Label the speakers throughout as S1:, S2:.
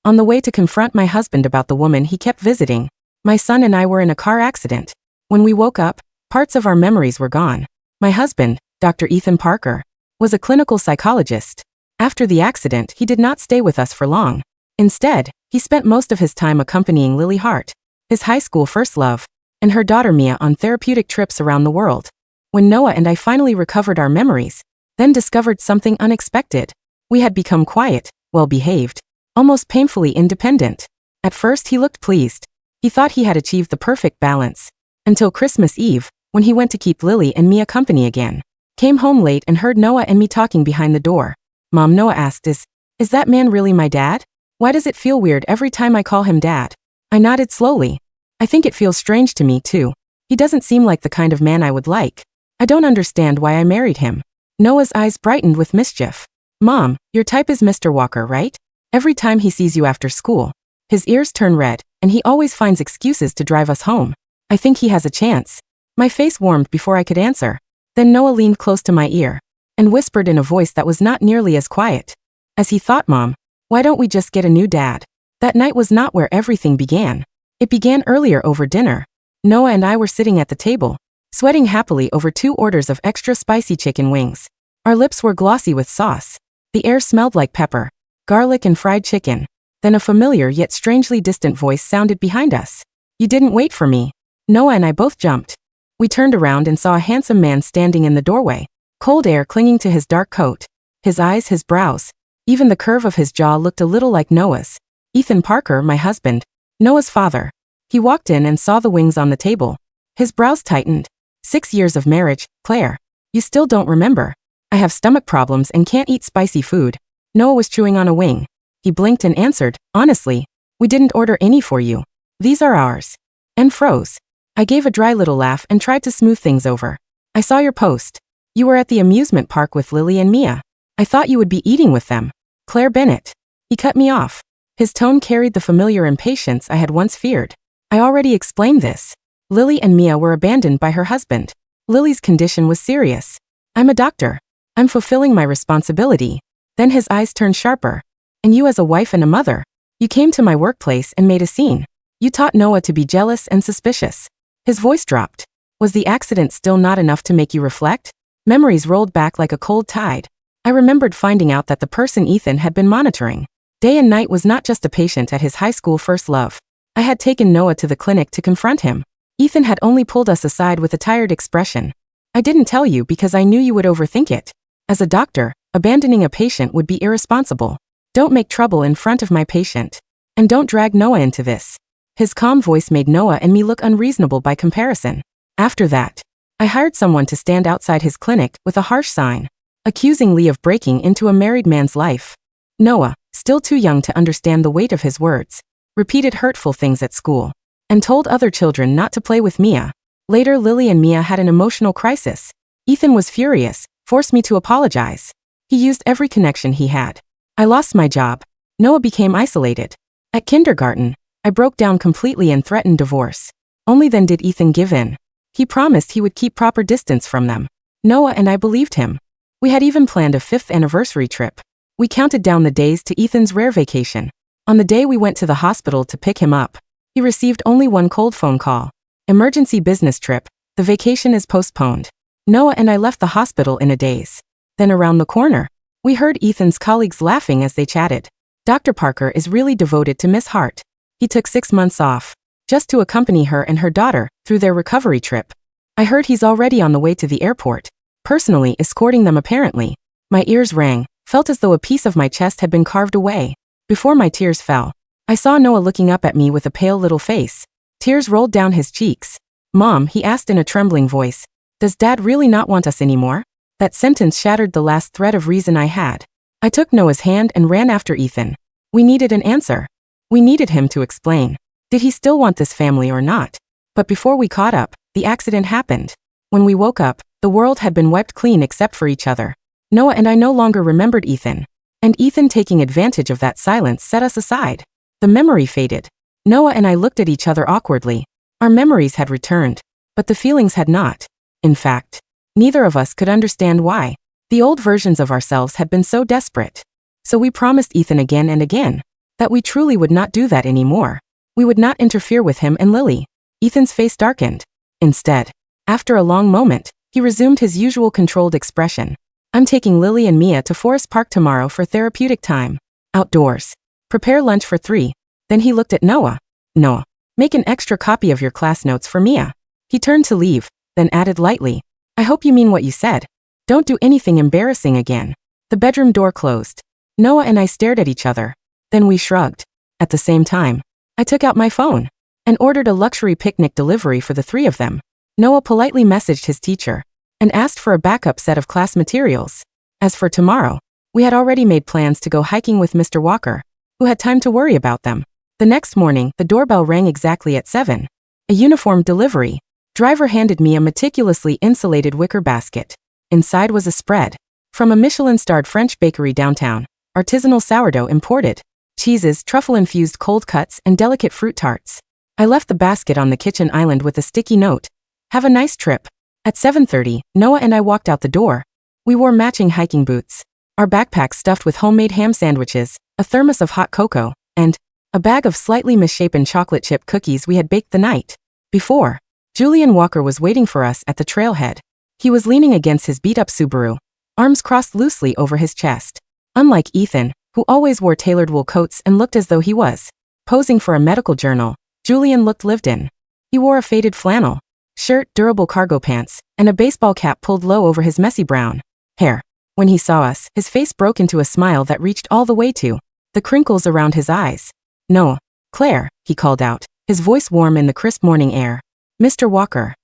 S1: on the way to confront my husband about the woman he kept visiting. My son and I were in a car accident. When we woke up, parts of our memories were gone. My husband, Dr. Ethan Parker, was a clinical psychologist. After the accident, he did not stay with us for long. Instead, he spent most of his time accompanying Lily Hart, his high school first love, and her daughter Mia on therapeutic trips around the world. When Noah and I finally recovered our memories, then discovered something unexpected. We had become quiet, well-behaved, almost painfully independent. At first he looked pleased. He thought he had achieved the perfect balance. Until Christmas Eve, when he went to keep Lily and Mia company again. Came home late and heard Noah and me talking behind the door. Mom, Noah asked, is that man really my dad? Why does it feel weird every time I call him dad? I nodded slowly. I think it feels strange to me too. He doesn't seem like the kind of man I would like. I don't understand why I married him. Noah's eyes brightened with mischief. Mom, your type is Mr. Walker, right? Every time he sees you after school, his ears turn red, and he always finds excuses to drive us home. I think he has a chance. My face warmed before I could answer. Then Noah leaned close to my ear and whispered in a voice that was not nearly as quiet. As he thought, Mom, why don't we just get a new dad? That night was not where everything began. It began earlier over dinner. Noah and I were sitting at the table, sweating happily over 2 orders of extra spicy chicken wings. Our lips were glossy with sauce. The air smelled like pepper, garlic and fried chicken. Then a familiar yet strangely distant voice sounded behind us. You didn't wait for me. Noah and I both jumped. We turned around and saw a handsome man standing in the doorway, cold air clinging to his dark coat. His eyes, his brows, even the curve of his jaw looked a little like Noah's. Ethan Parker, my husband, Noah's father. He walked in and saw the wings on the table. His brows tightened. 6 years of marriage, Claire. You still don't remember. I have stomach problems and can't eat spicy food. Noah was chewing on a wing. He blinked and answered, honestly, we didn't order any for you. These are ours. And froze. I gave a dry little laugh and tried to smooth things over. I saw your post. You were at the amusement park with Lily and Mia. I thought you would be eating with them. Claire Bennett. He cut me off. His tone carried the familiar impatience I had once feared. I already explained this. Lily and Mia were abandoned by her husband. Lily's condition was serious. I'm a doctor. I'm fulfilling my responsibility. Then his eyes turned sharper. And you as a wife and a mother. You came to my workplace and made a scene. You taught Noah to be jealous and suspicious. His voice dropped. Was the accident still not enough to make you reflect? Memories rolled back like a cold tide. I remembered finding out that the person Ethan had been monitoring day and night was not just a patient at his high school first love. I had taken Noah to the clinic to confront him. Ethan had only pulled us aside with a tired expression. I didn't tell you because I knew you would overthink it. As a doctor, abandoning a patient would be irresponsible. Don't make trouble in front of my patient. And don't drag Noah into this. His calm voice made Noah and me look unreasonable by comparison. After that, I hired someone to stand outside his clinic with a harsh sign, accusing Lee of breaking into a married man's life. Noah, still too young to understand the weight of his words, repeated hurtful things at school, and told other children not to play with Mia. Later, Lily and Mia had an emotional crisis. Ethan was furious, forced me to apologize. He used every connection he had. I lost my job. Noah became isolated. At kindergarten, I broke down completely and threatened divorce. Only then did Ethan give in. He promised he would keep proper distance from them. Noah and I believed him. We had even planned a 5th anniversary trip. We counted down the days to Ethan's rare vacation. On the day we went to the hospital to pick him up, he received only one cold phone call. Emergency business trip. The vacation is postponed. Noah and I left the hospital in a daze. Then around the corner, we heard Ethan's colleagues laughing as they chatted. Dr. Parker is really devoted to Miss Hart. He took 6 months off, just to accompany her and her daughter through their recovery trip. I heard he's already on the way to the airport, personally escorting them apparently. My ears rang, felt as though a piece of my chest had been carved away. Before my tears fell, I saw Noah looking up at me with a pale little face. Tears rolled down his cheeks. Mom, he asked in a trembling voice, does Dad really not want us anymore? That sentence shattered the last thread of reason I had. I took Noah's hand and ran after Ethan. We needed an answer. We needed him to explain. Did he still want this family or not? But before we caught up, the accident happened. When we woke up, the world had been wiped clean except for each other. Noah and I no longer remembered Ethan. And Ethan taking advantage of that silence set us aside. The memory faded. Noah and I looked at each other awkwardly. Our memories had returned, but the feelings had not. In fact, neither of us could understand why. The old versions of ourselves had been so desperate. So we promised Ethan again and again That we truly would not do that anymore. We would not interfere with him and Lily. Ethan's face darkened. Instead, after a long moment, he resumed his usual controlled expression. I'm taking Lily and Mia to Forest Park tomorrow for therapeutic time. Outdoors. Prepare lunch for 3. Then he looked at Noah. Noah, make an extra copy of your class notes for Mia. He turned to leave, then added lightly, I hope you mean what you said. Don't do anything embarrassing again. The bedroom door closed. Noah and I stared at each other. Then we shrugged. At the same time, I took out my phone and ordered a luxury picnic delivery for the 3 of them. Noah politely messaged his teacher and asked for a backup set of class materials. As for tomorrow, we had already made plans to go hiking with Mr. Walker, who had time to worry about them. The next morning, the doorbell rang exactly at 7. A uniformed delivery. Driver handed me a meticulously insulated wicker basket. Inside was a spread from a Michelin-starred French bakery downtown, artisanal sourdough imported, cheeses, truffle-infused cold cuts, and delicate fruit tarts. I left the basket on the kitchen island with a sticky note. Have a nice trip. At 7:30, Noah and I walked out the door. We wore matching hiking boots, our backpacks stuffed with homemade ham sandwiches, a thermos of hot cocoa, and a bag of slightly misshapen chocolate chip cookies we had baked the night before. Julian Walker was waiting for us at the trailhead. He was leaning against his beat-up Subaru, arms crossed loosely over his chest. Unlike Ethan, who always wore tailored wool coats and looked as though he was posing for a medical journal, Julian looked lived in. He wore a faded flannel shirt, durable cargo pants, and a baseball cap pulled low over his messy brown hair. When he saw us, his face broke into a smile that reached all the way to the crinkles around his eyes. No, Claire, he called out, his voice warm in the crisp morning air. Mr. Walker.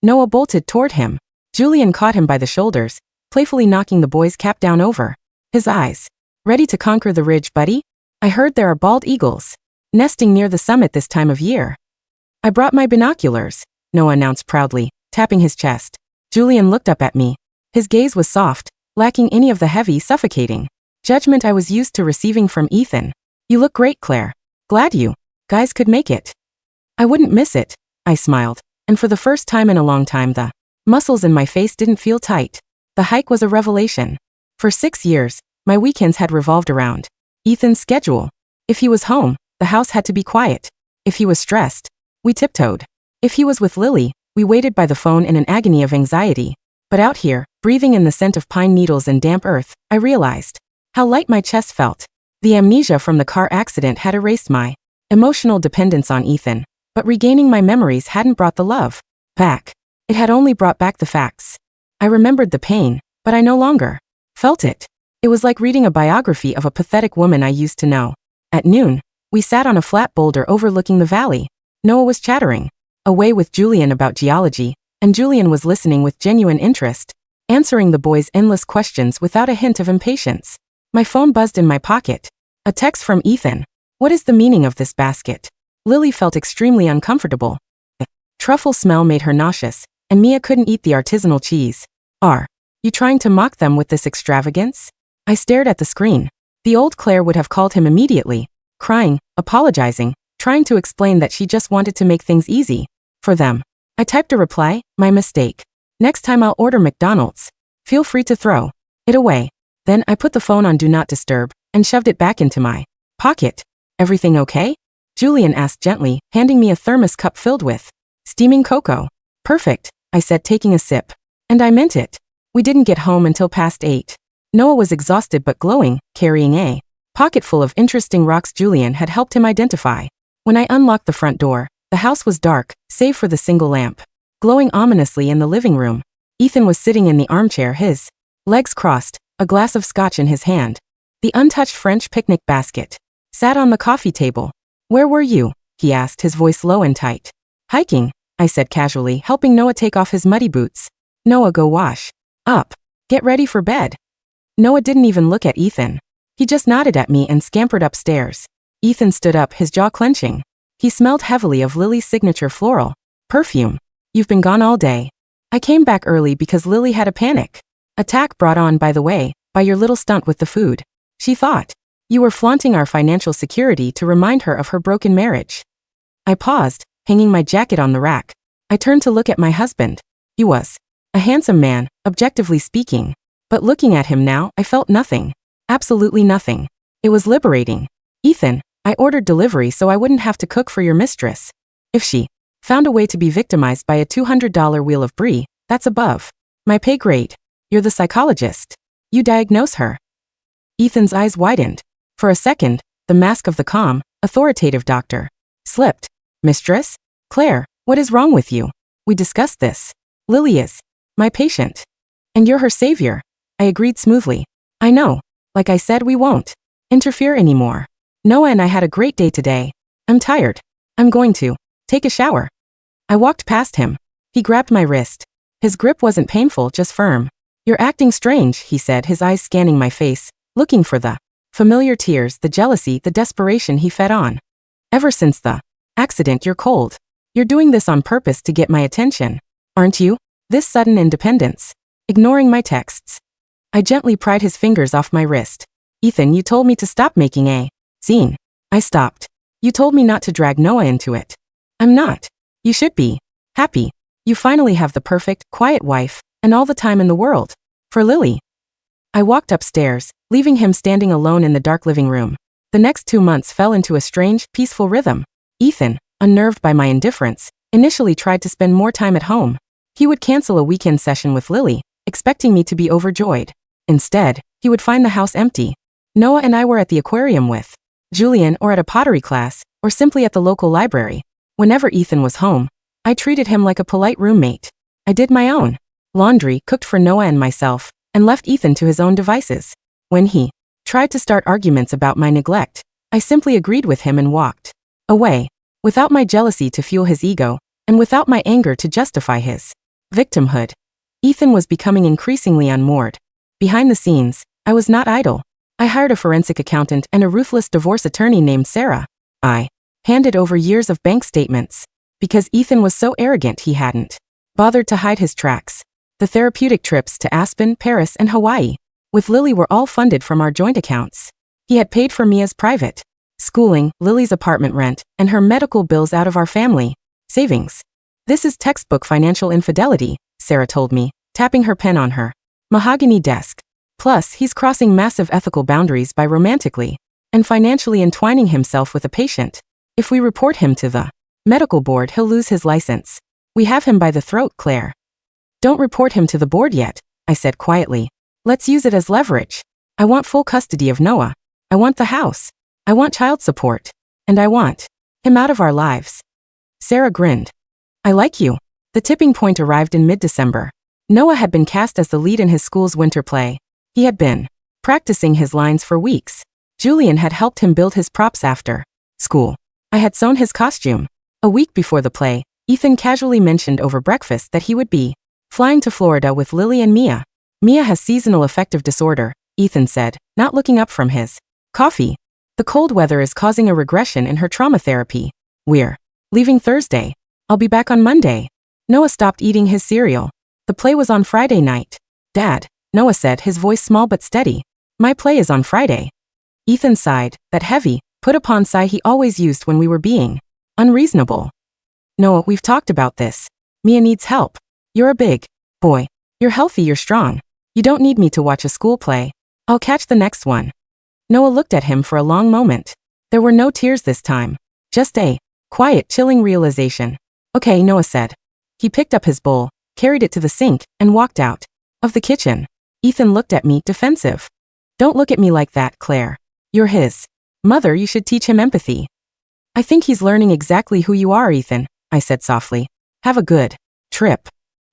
S1: Noah bolted toward him. Julian caught him by the shoulders, playfully knocking the boy's cap down over his eyes. Ready to conquer the ridge, buddy? I heard there are bald eagles nesting near the summit this time of year. I brought my binoculars, Noah announced proudly, tapping his chest. Julian looked up at me. His gaze was soft, lacking any of the heavy, suffocating judgment I was used to receiving from Ethan. You look great, Claire. Glad you guys could make it. I wouldn't miss it, I smiled, and for the first time in a long time the muscles in my face didn't feel tight. The hike was a revelation. For 6 years, my weekends had revolved around Ethan's schedule. If he was home, the house had to be quiet. If he was stressed, we tiptoed. If he was with Lily, we waited by the phone in an agony of anxiety. But out here, breathing in the scent of pine needles and damp earth, I realized how light my chest felt. The amnesia from the car accident had erased my emotional dependence on Ethan, but regaining my memories hadn't brought the love back. It had only brought back the facts. I remembered the pain, but I no longer felt it. It was like reading a biography of a pathetic woman I used to know. At noon, we sat on a flat boulder overlooking the valley. Noah was chattering away with Julian about geology, and Julian was listening with genuine interest, answering the boys' endless questions without a hint of impatience. My phone buzzed in my pocket. A text from Ethan. What is the meaning of this basket? Lily felt extremely uncomfortable. The truffle smell made her nauseous, and Mia couldn't eat the artisanal cheese. Are you trying to mock them with this extravagance? I stared at the screen. The old Claire would have called him immediately, crying, apologizing, trying to explain that she just wanted to make things easy for them. I typed a reply, my mistake. Next time I'll order McDonald's. Feel free to throw it away. Then I put the phone on Do Not Disturb and shoved it back into my pocket. Everything okay? Julian asked gently, handing me a thermos cup filled with steaming cocoa. Perfect, I said, taking a sip. And I meant it. We didn't get home until past 8. Noah was exhausted but glowing, carrying a pocket full of interesting rocks Julian had helped him identify. When I unlocked the front door, the house was dark, save for the single lamp glowing ominously in the living room. Ethan was sitting in the armchair, his legs crossed, a glass of scotch in his hand. The untouched French picnic basket sat on the coffee table. Where were you? He asked, his voice low and tight. Hiking, I said casually, helping Noah take off his muddy boots. Noah, go wash up. Get ready for bed. Noah didn't even look at Ethan. He just nodded at me and scampered upstairs. Ethan stood up, his jaw clenching. He smelled heavily of Lily's signature floral perfume. You've been gone all day. I came back early because Lily had a panic attack brought on, by the way, by your little stunt with the food. She thought you were flaunting our financial security to remind her of her broken marriage. I paused, hanging my jacket on the rack. I turned to look at my husband. He was a handsome man, objectively speaking. But looking at him now, I felt nothing. Absolutely nothing. It was liberating. Ethan, I ordered delivery so I wouldn't have to cook for your mistress. If she found a way to be victimized by a $200 wheel of brie, that's above my pay grade. You're the psychologist. You diagnose her. Ethan's eyes widened. For a second, the mask of the calm, authoritative doctor slipped. Mistress? Claire, what is wrong with you? We discussed this. Lily is my patient. And you're her savior. I agreed smoothly. I know. Like I said, we won't interfere anymore. Noah and I had a great day today. I'm tired. I'm going to take a shower. I walked past him. He grabbed my wrist. His grip wasn't painful, just firm. You're acting strange, he said, his eyes scanning my face, looking for the familiar tears, the jealousy, the desperation he fed on. Ever since the accident, you're cold. You're doing this on purpose to get my attention, aren't you? This sudden independence. Ignoring my texts. I gently pried his fingers off my wrist. Ethan, you told me to stop making a scene. I stopped. You told me not to drag Noah into it. I'm not. You should be happy. You finally have the perfect, quiet wife, and all the time in the world. For Lily. I walked upstairs, leaving him standing alone in the dark living room. The next 2 months fell into a strange, peaceful rhythm. Ethan, unnerved by my indifference, initially tried to spend more time at home. He would cancel a weekend session with Lily, expecting me to be overjoyed. Instead, he would find the house empty. Noah and I were at the aquarium with Julian, or at a pottery class, or simply at the local library. Whenever Ethan was home, I treated him like a polite roommate. I did my own laundry, cooked for Noah and myself, and left Ethan to his own devices. When he tried to start arguments about my neglect, I simply agreed with him and walked away, without my jealousy to fuel his ego, and without my anger to justify his victimhood. Ethan was becoming increasingly unmoored. Behind the scenes, I was not idle. I hired a forensic accountant and a ruthless divorce attorney named Sarah. I handed over years of bank statements. Because Ethan was so arrogant, he hadn't bothered to hide his tracks. The therapeutic trips to Aspen, Paris, and Hawaii with Lily were all funded from our joint accounts. He had paid for Mia's private schooling, Lily's apartment rent, and her medical bills out of our family savings. This is textbook financial infidelity, Sarah told me, tapping her pen on her mahogany desk. Plus, he's crossing massive ethical boundaries by romantically and financially entwining himself with a patient. If we report him to the medical board, he'll lose his license. We have him by the throat, Claire. Don't report him to the board yet, I said quietly. Let's use it as leverage. I want full custody of Noah. I want the house. I want child support. And I want him out of our lives. Sarah grinned. I like you. The tipping point arrived in mid-December. Noah had been cast as the lead in his school's winter play. He had been practicing his lines for weeks. Julian had helped him build his props after school. I had sewn his costume. A week before the play, Ethan casually mentioned over breakfast that he would be flying to Florida with Lily and Mia. Mia has seasonal affective disorder, Ethan said, not looking up from his coffee. The cold weather is causing a regression in her trauma therapy. We're leaving Thursday. I'll be back on Monday. Noah stopped eating his cereal. The play was on Friday night. Dad, Noah said, his voice small but steady. My play is on Friday. Ethan sighed, that heavy, put-upon sigh he always used when we were being unreasonable. Noah, we've talked about this. Mia needs help. You're a big boy. You're healthy, you're strong. You don't need me to watch a school play. I'll catch the next one. Noah looked at him for a long moment. There were no tears this time. Just a quiet, chilling realization. Okay, Noah said. He picked up his bowl, carried it to the sink, and walked out of the kitchen. Ethan looked at me, defensive. Don't look at me like that, Claire. You're his mother, you should teach him empathy. I think he's learning exactly who you are, Ethan, I said softly. Have a good trip.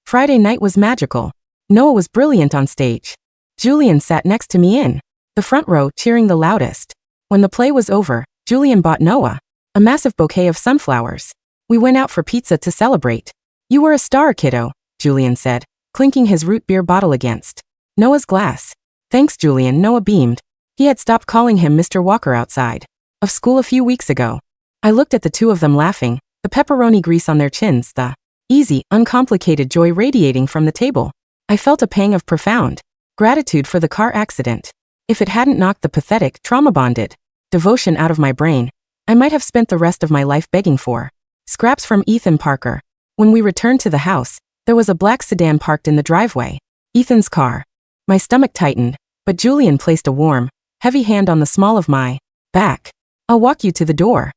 S1: Friday night was magical. Noah was brilliant on stage. Julian sat next to me in the front row, cheering the loudest. When the play was over, Julian bought Noah a massive bouquet of sunflowers. We went out for pizza to celebrate. You were a star, kiddo, Julian said, clinking his root beer bottle against Noah's glass. Thanks, Julian, Noah beamed. He had stopped calling him Mr. Walker outside of school a few weeks ago. I looked at the two of them laughing, the pepperoni grease on their chins, the easy, uncomplicated joy radiating from the table. I felt a pang of profound gratitude for the car accident. If it hadn't knocked the pathetic, trauma-bonded devotion out of my brain, I might have spent the rest of my life begging for scraps from Ethan Parker. When we returned to the house, there was a black sedan parked in the driveway. Ethan's car. My stomach tightened, but Julian placed a warm, heavy hand on the small of my back. I'll walk you to the door.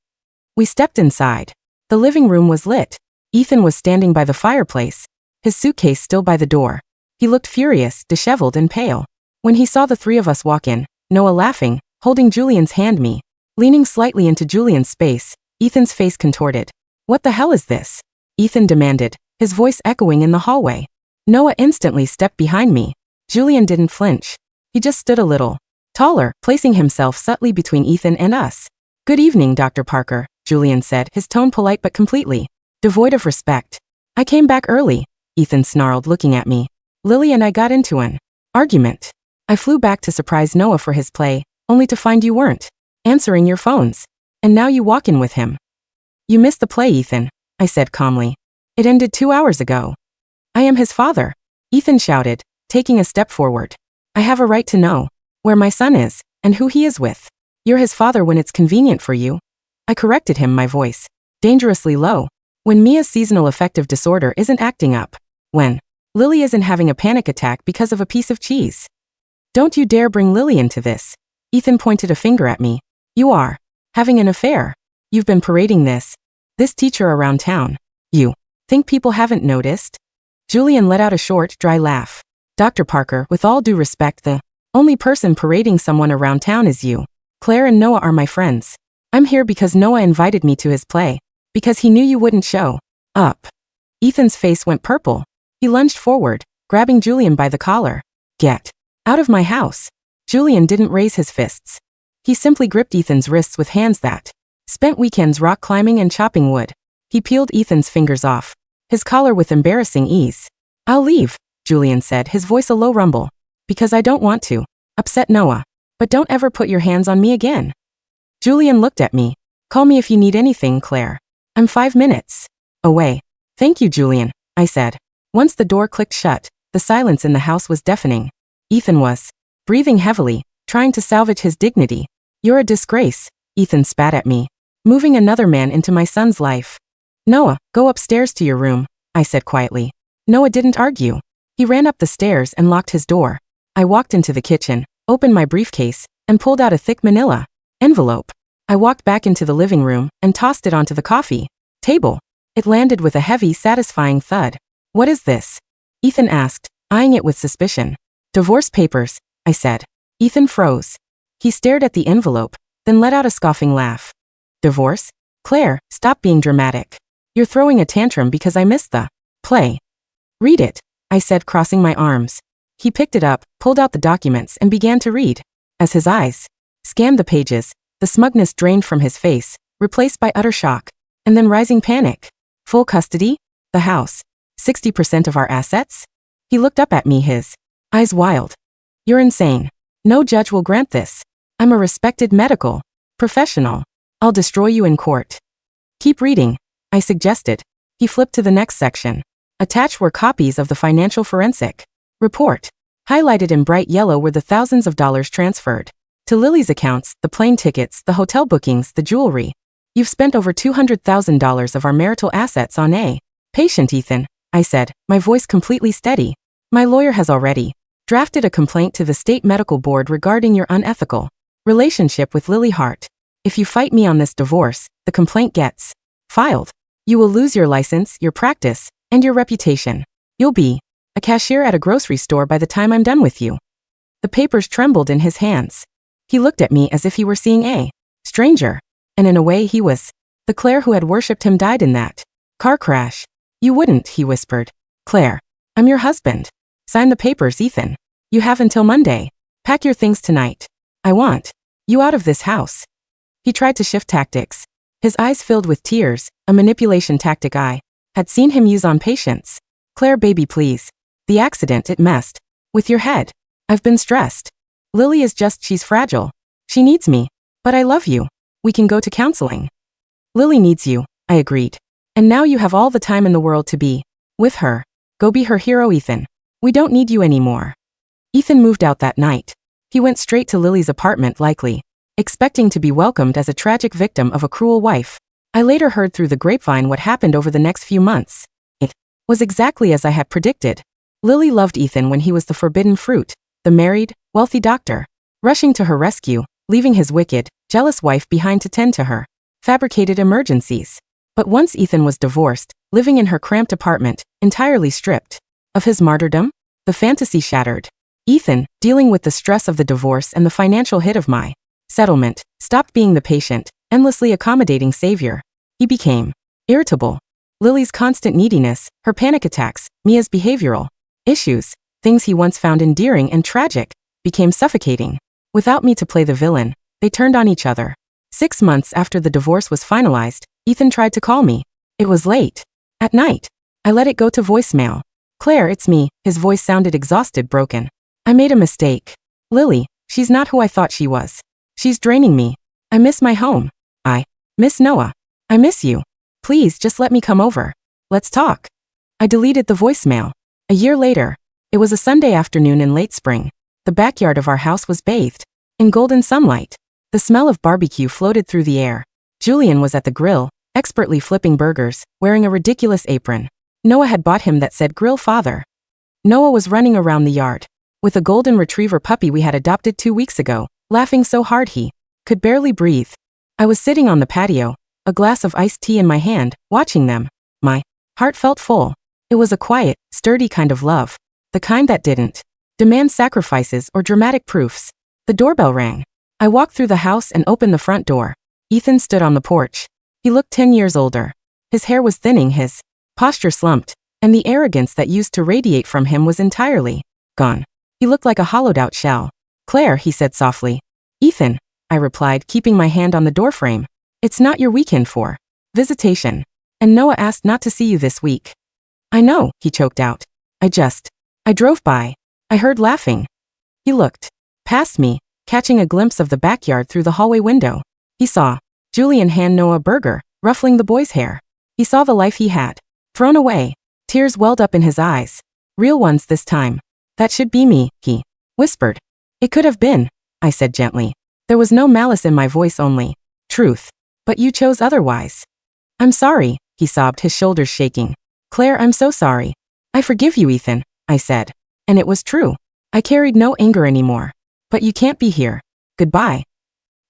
S1: We stepped inside. The living room was lit. Ethan was standing by the fireplace, his suitcase still by the door. He looked furious, disheveled and pale. When he saw the three of us walk in, Noah laughing, holding Julian's hand, me leaning slightly into Julian's space, Ethan's face contorted. What the hell is this? Ethan demanded, his voice echoing in the hallway. Noah instantly stepped behind me. Julian didn't flinch. He just stood a little taller, placing himself subtly between Ethan and us. Good evening, Dr. Parker, Julian said, his tone polite but completely devoid of respect. I came back early, Ethan snarled, looking at me. Lily and I got into an argument. I flew back to surprise Noah for his play, only to find you weren't answering your phones. And now you walk in with him. You missed the play, Ethan, I said calmly. It ended 2 hours ago. I am his father, Ethan shouted, taking a step forward. I have a right to know where my son is and who he is with. You're his father when it's convenient for you. I corrected him, my voice dangerously low. When Mia's seasonal affective disorder isn't acting up. When Lily isn't having a panic attack because of a piece of cheese. Don't you dare bring Lily into this. Ethan pointed a finger at me. You are having an affair. You've been parading this teacher around town. You think people haven't noticed? Julian let out a short, dry laugh. Dr. Parker, with all due respect, the only person parading someone around town is you. Claire and Noah are my friends. I'm here because Noah invited me to his play. Because he knew you wouldn't show up. Ethan's face went purple. He lunged forward, grabbing Julian by the collar. Get out of my house. Julian didn't raise his fists. He simply gripped Ethan's wrists with hands that spent weekends rock climbing and chopping wood. He peeled Ethan's fingers off his collar with embarrassing ease. I'll leave, Julian said, his voice a low rumble. Because I don't want to upset Noah. But don't ever put your hands on me again. Julian looked at me. Call me if you need anything, Claire. I'm 5 minutes away. Thank you, Julian, I said. Once the door clicked shut, the silence in the house was deafening. Ethan was breathing heavily, trying to salvage his dignity. You're a disgrace, Ethan spat at me. Moving another man into my son's life. Noah, go upstairs to your room, I said quietly. Noah didn't argue. He ran up the stairs and locked his door. I walked into the kitchen, opened my briefcase, and pulled out a thick manila envelope. I walked back into the living room and tossed it onto the coffee table. It landed with a heavy, satisfying thud. What is this? Ethan asked, eyeing it with suspicion. Divorce papers, I said. Ethan froze. He stared at the envelope, then let out a scoffing laugh. Divorce? Claire, stop being dramatic. You're throwing a tantrum because I missed the play. Read it, I said, crossing my arms. He picked it up, pulled out the documents, and began to read. As his eyes scanned the pages, the smugness drained from his face, replaced by utter shock, and then rising panic. Full custody? The house? 60% of our assets? He looked up at me, his eyes wild. You're insane. No judge will grant this. I'm a respected medical professional. I'll destroy you in court. Keep reading, I suggested. He flipped to the next section. Attached were copies of the financial forensic report. Highlighted in bright yellow were the thousands of dollars transferred to Lily's accounts, the plane tickets, the hotel bookings, the jewelry. You've spent over $200,000 of our marital assets on a patient, Ethan, I said, my voice completely steady. My lawyer has already drafted a complaint to the state medical board regarding your unethical relationship with Lily Hart. If you fight me on this divorce, the complaint gets filed. You will lose your license, your practice, and your reputation. You'll be a cashier at a grocery store by the time I'm done with you. The papers trembled in his hands. He looked at me as if he were seeing a stranger. And in a way he was. The Claire who had worshipped him died in that car crash. You wouldn't, he whispered. Claire, I'm your husband. Sign the papers, Ethan. You have until Monday. Pack your things tonight. I want you out of this house. He tried to shift tactics. His eyes filled with tears, a manipulation tactic I had seen him use on patients. Claire, baby, please. The accident, it messed with your head. I've been stressed. Lily is she's fragile. She needs me. But I love you. We can go to counseling. Lily needs you, I agreed. And now you have all the time in the world to be with her. Go be her hero, Ethan. We don't need you anymore. Ethan moved out that night. He went straight to Lily's apartment, likely expecting to be welcomed as a tragic victim of a cruel wife. I later heard through the grapevine what happened over the next few months. It was exactly as I had predicted. Lily loved Ethan when he was the forbidden fruit, the married, wealthy doctor, rushing to her rescue, leaving his wicked, jealous wife behind to tend to her, fabricated emergencies. But once Ethan was divorced, living in her cramped apartment, entirely stripped of his martyrdom, the fantasy shattered. Ethan, dealing with the stress of the divorce and the financial hit of my settlement, stopped being the patient, endlessly accommodating savior. He became irritable. Lily's constant neediness, her panic attacks, Mia's behavioral issues, things he once found endearing and tragic, became suffocating. Without me to play the villain, they turned on each other. 6 months after the divorce was finalized, Ethan tried to call me. It was late. At night. I let it go to voicemail. Claire, it's me. His voice sounded exhausted, broken. I made a mistake. Lily, she's not who I thought she was. She's draining me. I miss my home. I miss Noah. I miss you. Please just let me come over. Let's talk. I deleted the voicemail. A year later. It was a Sunday afternoon in late spring. The backyard of our house was bathed in golden sunlight. The smell of barbecue floated through the air. Julian was at the grill, expertly flipping burgers, wearing a ridiculous apron. Noah had bought him that said "Grill Father." Noah was running around the yard with a golden retriever puppy we had adopted 2 weeks ago, laughing so hard he could barely breathe. I was sitting on the patio, a glass of iced tea in my hand, watching them. My heart felt full. It was a quiet, sturdy kind of love. The kind that didn't demand sacrifices or dramatic proofs. The doorbell rang. I walked through the house and opened the front door. Ethan stood on the porch. He looked 10 years older. His hair was thinning, his posture slumped, and the arrogance that used to radiate from him was entirely gone. He looked like a hollowed-out shell. Claire, he said softly. Ethan, I replied, keeping my hand on the doorframe. It's not your weekend for visitation. And Noah asked not to see you this week. I know, he choked out. I drove by. I heard laughing. He looked past me, catching a glimpse of the backyard through the hallway window. He saw Julian hand Noah a burger, ruffling the boy's hair. He saw the life he had thrown away. Tears welled up in his eyes. Real ones this time. That should be me, he whispered. It could have been, I said gently. There was no malice in my voice, only truth. But you chose otherwise. I'm sorry, he sobbed, his shoulders shaking. Claire, I'm so sorry. I forgive you, Ethan, I said. And it was true. I carried no anger anymore. But you can't be here. Goodbye.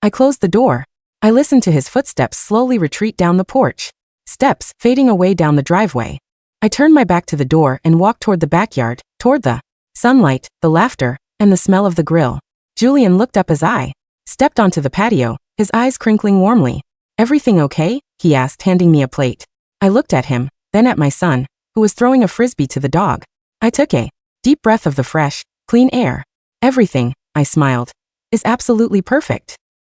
S1: I closed the door. I listened to his footsteps slowly retreat down the porch. Steps fading away down the driveway. I turned my back to the door and walked toward the backyard, toward the sunlight, the laughter, and the smell of the grill. Julian looked up as I stepped onto the patio, his eyes crinkling warmly. Everything okay? He asked, handing me a plate. I looked at him, then at my son, who was throwing a frisbee to the dog. I took a deep breath of the fresh, clean air. Everything, I smiled, is absolutely perfect.